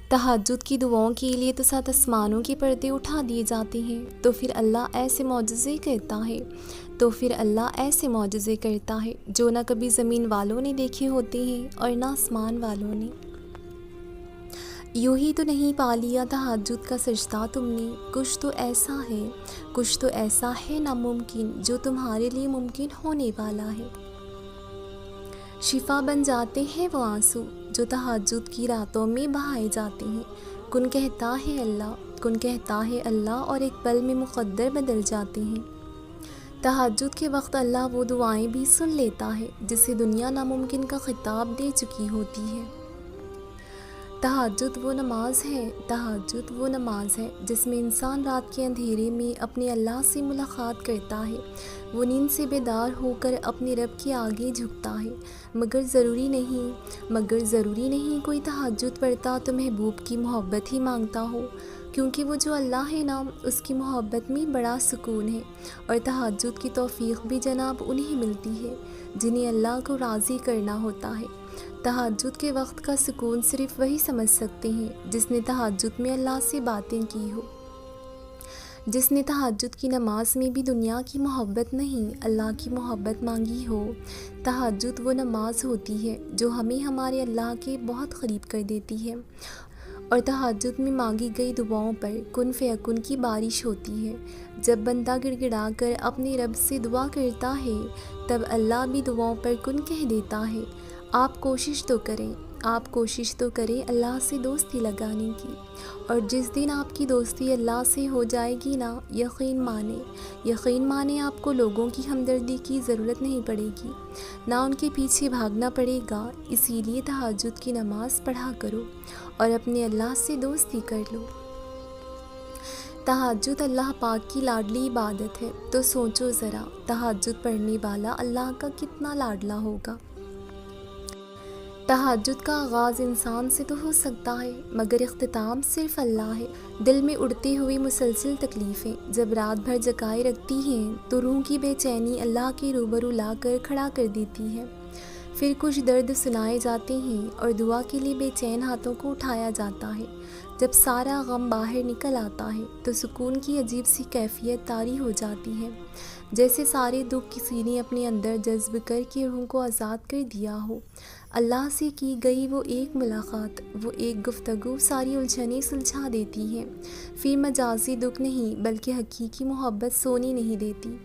تہجد کی دعاؤں کے لیے تو 7 آسمانوں کے پردے اٹھا دیے جاتے ہیں، تو پھر اللہ ایسے معجزے کرتا ہے جو نہ کبھی زمین والوں نے دیکھے ہوتے ہیں اور نہ آسمان والوں نے۔ یوں ہی تو نہیں پا لیا تہجد کا سجدہ تم نے، کچھ تو ایسا ہے ناممکن جو تمہارے لیے ممکن ہونے والا ہے۔ شفا بن جاتے ہیں وہ آنسو جو تہجد کی راتوں میں بہائے جاتے ہیں، کن کہتا ہے اللہ اور ایک پل میں مقدر بدل جاتے ہیں۔ تہجد کے وقت اللہ وہ دعائیں بھی سن لیتا ہے جسے دنیا ناممکن کا خطاب دے چکی ہوتی ہے۔ تہجد وہ نماز ہے جس میں انسان رات کے اندھیرے میں اپنے اللہ سے ملاقات کرتا ہے، وہ نیند سے بیدار ہو کر اپنے رب کے آگے جھکتا ہے۔ مگر ضروری نہیں کوئی تہجد پڑھتا تو محبوب کی محبت ہی مانگتا ہو، کیونکہ وہ جو اللہ ہے نا، اس کی محبت میں بڑا سکون ہے، اور تہجد کی توفیق بھی جناب انہیں ملتی ہے جنہیں اللہ کو راضی کرنا ہوتا ہے۔ تہجد کے وقت کا سکون صرف وہی سمجھ سکتے ہیں جس نے تہجد میں اللہ سے باتیں کی ہو، جس نے تہجد کی نماز میں بھی دنیا کی محبت نہیں اللہ کی محبت مانگی ہو۔ تہجد وہ نماز ہوتی ہے جو ہمیں ہمارے اللہ کے بہت قریب کر دیتی ہے، اور تہجد میں مانگی گئی دعاؤں پر کن فیکن کی بارش ہوتی ہے۔ جب بندہ گڑ گڑا کر اپنے رب سے دعا کرتا ہے تب اللہ بھی دعاؤں پر کن کہہ دیتا ہے۔ آپ کوشش تو کریں اللہ سے دوستی لگانے کی، اور جس دن آپ کی دوستی اللہ سے ہو جائے گی نا، یقین مانے آپ کو لوگوں کی ہمدردی کی ضرورت نہیں پڑے گی، نہ ان کے پیچھے بھاگنا پڑے گا۔ اسی لیے تہجد کی نماز پڑھا کرو اور اپنے اللہ سے دوستی کر لو۔ تہجد اللہ پاک کی لاڈلی عبادت ہے، تو سوچو ذرا تہجد پڑھنے والا اللہ کا کتنا لاڈلا ہوگا۔ تہجد کا آغاز انسان سے تو ہو سکتا ہے، مگر اختتام صرف اللہ ہے۔ دل میں اڑتی ہوئی مسلسل تکلیفیں جب رات بھر جگائے رکھتی ہیں تو روح کی بے چینی اللہ کے روبرو لا کر کھڑا کر دیتی ہے۔ پھر کچھ درد سنائے جاتے ہیں اور دعا کے لیے بے چین ہاتھوں کو اٹھایا جاتا ہے۔ جب سارا غم باہر نکل آتا ہے تو سکون کی عجیب سی کیفیت طاری ہو جاتی ہے، جیسے سارے دکھ کسی نے اپنے اندر جذب کر کے روح کو آزاد کر دیا ہو۔ اللہ سے کی گئی وہ ایک ملاقات، وہ ایک گفتگو ساری الجھنیں سلجھا دیتی ہے۔ پھر مجازی دکھ نہیں بلکہ حقیقی محبت سونے نہیں دیتی،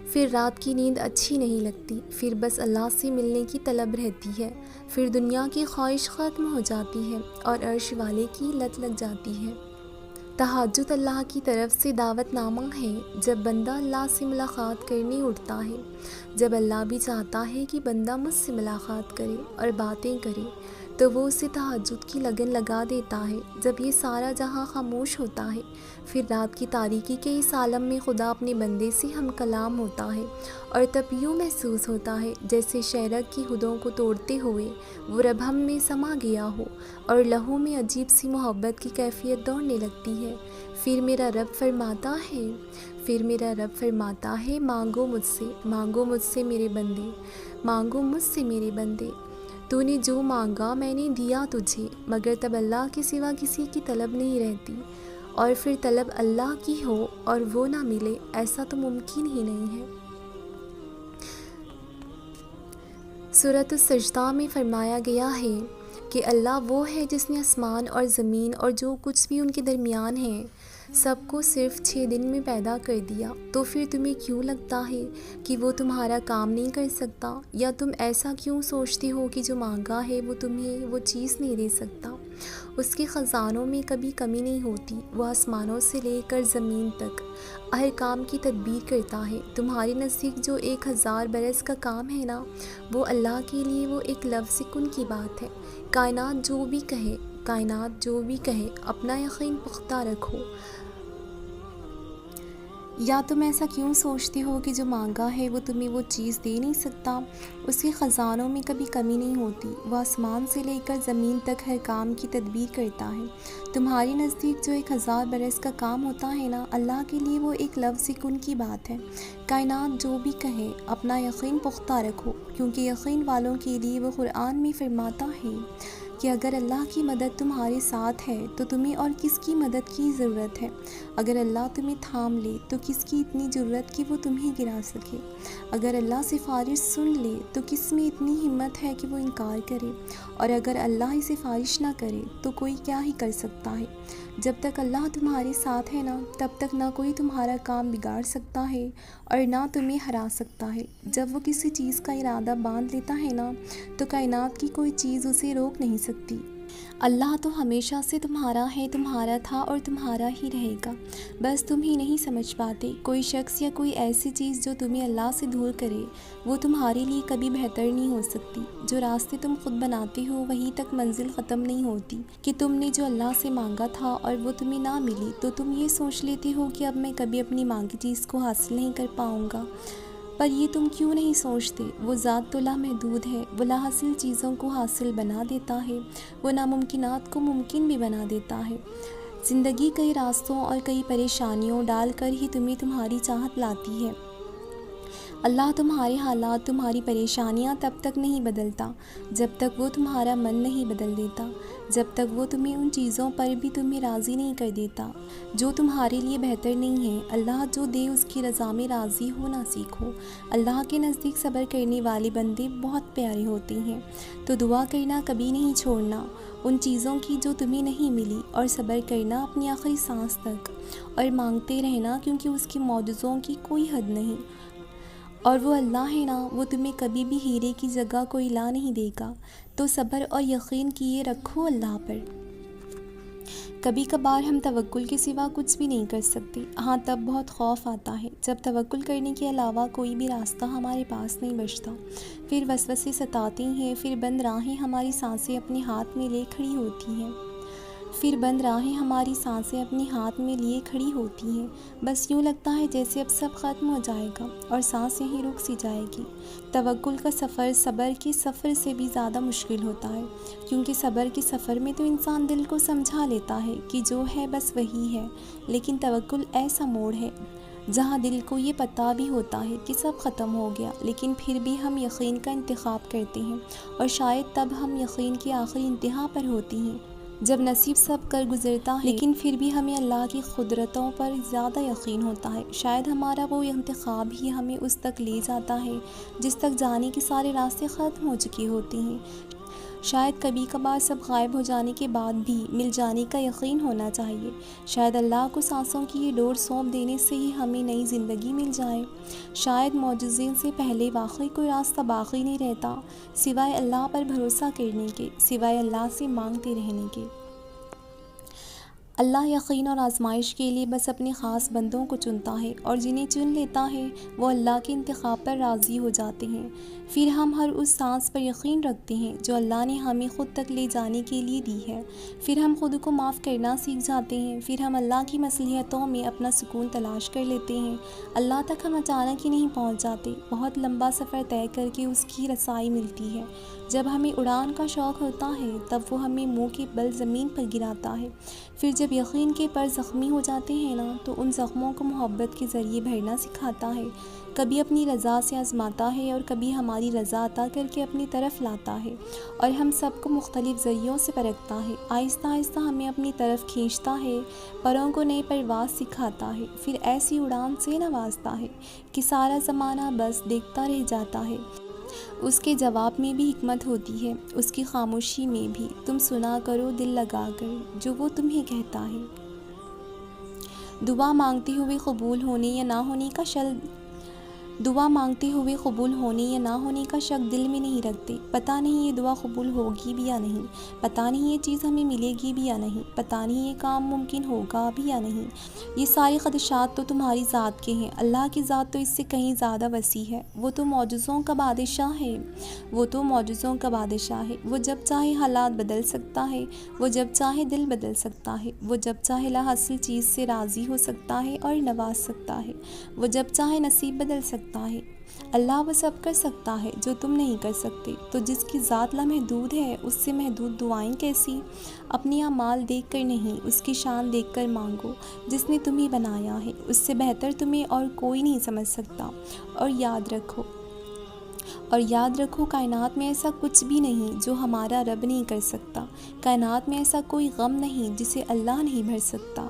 پھر رات کی نیند اچھی نہیں لگتی، پھر بس اللہ سے ملنے کی طلب رہتی ہے، پھر دنیا کی خواہش ختم ہو جاتی ہے اور عرش والے کی لت لگ جاتی ہے۔ تہجد اللہ کی طرف سے دعوت نامہ ہے۔ جب بندہ اللہ سے ملاقات کرنے اٹھتا ہے، جب اللہ بھی چاہتا ہے کہ بندہ مجھ سے ملاقات کرے اور باتیں کرے، تو وہ اسے تہجد کی لگن لگا دیتا ہے۔ جب یہ سارا جہاں خاموش ہوتا ہے، پھر رات کی تاریکی کے اس عالم میں خدا اپنے بندے سے ہم کلام ہوتا ہے، اور تب یوں محسوس ہوتا ہے جیسے شہرک کی حدوں کو توڑتے ہوئے وہ رب ہم میں سما گیا ہو، اور لہو میں عجیب سی محبت کی کیفیت دوڑنے لگتی ہے۔ پھر میرا رب فرماتا ہے مانگو مجھ سے میرے بندے، تو نے جو مانگا میں نے دیا تجھے۔ مگر تب اللہ کے سوا کسی کی طلب نہیں رہتی، اور پھر طلب اللہ کی ہو اور وہ نہ ملے، ایسا تو ممکن ہی نہیں ہے۔ سورۃ السجدہ میں فرمایا گیا ہے کہ اللہ وہ ہے جس نے آسمان اور زمین اور جو کچھ بھی ان کے درمیان ہے سب کو صرف 6 دن میں پیدا کر دیا، تو پھر تمہیں کیوں لگتا ہے کہ وہ تمہارا کام نہیں کر سکتا؟ یا تم ایسا کیوں سوچتے ہو کہ جو مانگا ہے وہ تمہیں وہ چیز نہیں دے سکتا؟ اس کے خزانوں میں کبھی کمی نہیں ہوتی، وہ آسمانوں سے لے کر زمین تک ہر کام کی تدبیر کرتا ہے۔ تمہارے نزدیک جو 1000 برس کا کام ہے نا، وہ اللہ کے لیے وہ ایک لفظ کن کی بات ہے۔ کائنات جو بھی کہے اپنا یقین پختہ رکھو۔ یا تم ایسا کیوں سوچتے ہو کہ جو مانگا ہے وہ تمہیں وہ چیز دے نہیں سکتا؟ اس کے خزانوں میں کبھی کمی نہیں ہوتی، وہ آسمان سے لے کر زمین تک ہر کام کی تدبیر کرتا ہے۔ تمہارے نزدیک جو 1000 برس کا کام ہوتا ہے نا، اللہ کے لیے وہ ایک لفظ کن کی بات ہے۔ کائنات جو بھی کہے اپنا یقین پختہ رکھو، کیونکہ یقین والوں کے لیے وہ قرآن میں فرماتا ہے کہ کہ اگر اللہ کی مدد تمہارے ساتھ ہے تو تمہیں اور کس کی مدد کی ضرورت ہے۔ اگر اللہ تمہیں تھام لے تو کس کی اتنی ضرورت کہ وہ تمہیں گرا سکے۔ اگر اللہ سفارش سن لے تو کس میں اتنی ہمت ہے کہ وہ انکار کرے، اور اگر اللہ ہی سفارش نہ کرے تو کوئی کیا ہی کر سکتا ہے۔ جب تک اللہ تمہارے ساتھ ہے نا، تب تک نہ کوئی تمہارا کام بگاڑ سکتا ہے اور نہ تمہیں ہرا سکتا ہے۔ جب وہ کسی چیز کا ارادہ باندھ لیتا ہے نا، تو کائنات کی کوئی چیز اسے روک نہیں سکتی۔ اللہ تو ہمیشہ سے تمہارا ہے، تمہارا تھا اور تمہارا ہی رہے گا، بس تم ہی نہیں سمجھ پاتے۔ کوئی شخص یا کوئی ایسی چیز جو تمہیں اللہ سے دور کرے، وہ تمہارے لیے کبھی بہتر نہیں ہو سکتی۔ جو راستے تم خود بناتے ہو وہیں تک منزل ختم نہیں ہوتی، کہ تم نے جو اللہ سے مانگا تھا اور وہ تمہیں نہ ملی تو تم یہ سوچ لیتے ہو کہ اب میں کبھی اپنی مانگی چیز کو حاصل نہیں کر پاؤں گا۔ پر یہ تم کیوں نہیں سوچتے؟ وہ ذات تو لامحدود ہے، وہ لاحاصل چیزوں کو حاصل بنا دیتا ہے، وہ ناممکنات کو ممکن بھی بنا دیتا ہے۔ زندگی کئی راستوں اور کئی پریشانیوں ڈال کر ہی تمہیں تمہاری چاہت لاتی ہے۔ اللہ تمہارے حالات، تمہاری پریشانیاں تب تک نہیں بدلتا جب تک وہ تمہارا من نہیں بدل دیتا، جب تک وہ تمہیں ان چیزوں پر بھی تمہیں راضی نہیں کر دیتا جو تمہارے لیے بہتر نہیں ہے۔ اللہ جو دے اس کی رضا میں راضی ہونا سیکھو۔ اللہ کے نزدیک صبر کرنے والے بندے بہت پیارے ہوتے ہیں، تو دعا کرنا کبھی نہیں چھوڑنا ان چیزوں کی جو تمہیں نہیں ملی، اور صبر کرنا اپنی آخری سانس تک، اور مانگتے رہنا کیونکہ اس کے معجزوں کی کوئی حد نہیں۔ اور وہ اللہ ہے نا، وہ تمہیں کبھی بھی ہیرے کی جگہ کوئی لا نہیں دے گا، تو صبر اور یقین کیے رکھو اللہ پر۔ کبھی کبھار ہم توکل کے سوا کچھ بھی نہیں کر سکتے، ہاں تب بہت خوف آتا ہے جب توکل کرنے کے علاوہ کوئی بھی راستہ ہمارے پاس نہیں بچتا۔ پھر وسوسے ستاتے ہیں، پھر بند راہیں ہماری سانسیں اپنے ہاتھ میں لے کھڑی ہوتی ہیں، بس یوں لگتا ہے جیسے اب سب ختم ہو جائے گا اور سانس یہیں رک سی جائے گی۔ توکل کا سفر صبر کے سفر سے بھی زیادہ مشکل ہوتا ہے، کیونکہ صبر کے سفر میں تو انسان دل کو سمجھا لیتا ہے کہ جو ہے بس وہی ہے، لیکن توکل ایسا موڑ ہے جہاں دل کو یہ پتہ بھی ہوتا ہے کہ سب ختم ہو گیا، لیکن پھر بھی ہم یقین کا انتخاب کرتے ہیں، اور شاید تب ہم یقین کی آخری انتہا پر ہوتی ہیں جب نصیب سب کر گزرتا ہے، لیکن پھر بھی ہمیں اللہ کی قدرتوں پر زیادہ یقین ہوتا ہے۔ شاید ہمارا وہ انتخاب ہی ہمیں اس تک لے جاتا ہے جس تک جانے کے سارے راستے ختم ہو چکے ہوتے ہیں۔ شاید کبھی کبھار سب غائب ہو جانے کے بعد بھی مل جانے کا یقین ہونا چاہیے۔ شاید اللہ کو سانسوں کی یہ ڈور سونپ دینے سے ہی ہمیں نئی زندگی مل جائے۔ شاید معجزے سے پہلے واقعی کوئی راستہ باقی نہیں رہتا سوائے اللہ پر بھروسہ کرنے کے، سوائے اللہ سے مانگتے رہنے کے۔ اللہ یقین اور آزمائش کے لیے بس اپنے خاص بندوں کو چنتا ہے، اور جنہیں چن لیتا ہے وہ اللہ کے انتخاب پر راضی ہو جاتے ہیں۔ پھر ہم ہر اس سانس پر یقین رکھتے ہیں جو اللہ نے ہمیں خود تک لے جانے کے لیے دی ہے۔ پھر ہم خود کو معاف کرنا سیکھ جاتے ہیں، پھر ہم اللہ کی مصلحتوں میں اپنا سکون تلاش کر لیتے ہیں۔ اللہ تک ہم اچانک ہی نہیں پہنچ جاتے، بہت لمبا سفر طے کر کے اس کی رسائی ملتی ہے۔ جب ہمیں اڑان کا شوق ہوتا ہے تب وہ ہمیں منہ کے بل زمین پر گراتا ہے۔ پھر جب یقین کے پر زخمی ہو جاتے ہیں نا، تو ان زخموں کو محبت کے ذریعے بھرنا سکھاتا ہے، کبھی اپنی رضا سے آزماتا ہے اور کبھی ہماری رضا عطا کر کے اپنی طرف لاتا ہے، اور ہم سب کو مختلف ذریعوں سے پرکھتا ہے، آہستہ آہستہ ہمیں اپنی طرف کھینچتا ہے، پروں کو نئی پرواز سکھاتا ہے، پھر ایسی اڑان سے نوازتا ہے کہ سارا زمانہ بس دیکھتا رہ جاتا ہے۔ اس کے جواب میں بھی حکمت ہوتی ہے، اس کی خاموشی میں بھی۔ تم سنا کرو دل لگا کر جو وہ تمہیں کہتا ہے۔ دعا مانگتے ہوئے قبول ہونے یا نہ ہونے کا شک دل میں نہیں رکھتے۔ پتہ نہیں یہ دعا قبول ہوگی بھی یا نہیں، پتہ نہیں یہ چیز ہمیں ملے گی بھی یا نہیں، پتہ نہیں یہ کام ممکن ہوگا بھی یا نہیں۔ یہ سارے خدشات تو تمہاری ذات کے ہیں، اللہ کی ذات تو اس سے کہیں زیادہ وسیع ہے۔ وہ تو معجزوں کا بادشاہ ہے، وہ جب چاہے حالات بدل سکتا ہے، وہ جب چاہے دل بدل سکتا ہے، وہ جب چاہے لاحاصل چیز سے راضی ہو سکتا ہے اور نواز سکتا ہے، وہ جب چاہے نصیب بدل سکتا ہے۔ اللہ وہ سب کر سکتا ہے جو تم نہیں کر سکتے، تو جس کی ذات لامحدود ہے اس سے محدود دعائیں کیسی؟ اپنے اعمال دیکھ کر نہیں، اس کی شان دیکھ کر مانگو جس نے تمہیں بنایا ہے، اس سے بہتر تمہیں اور کوئی نہیں سمجھ سکتا۔ اور یاد رکھو اور یاد رکھو کائنات میں ایسا کچھ بھی نہیں جو ہمارا رب نہیں کر سکتا، کائنات میں ایسا کوئی غم نہیں جسے اللہ نہیں بھر سکتا۔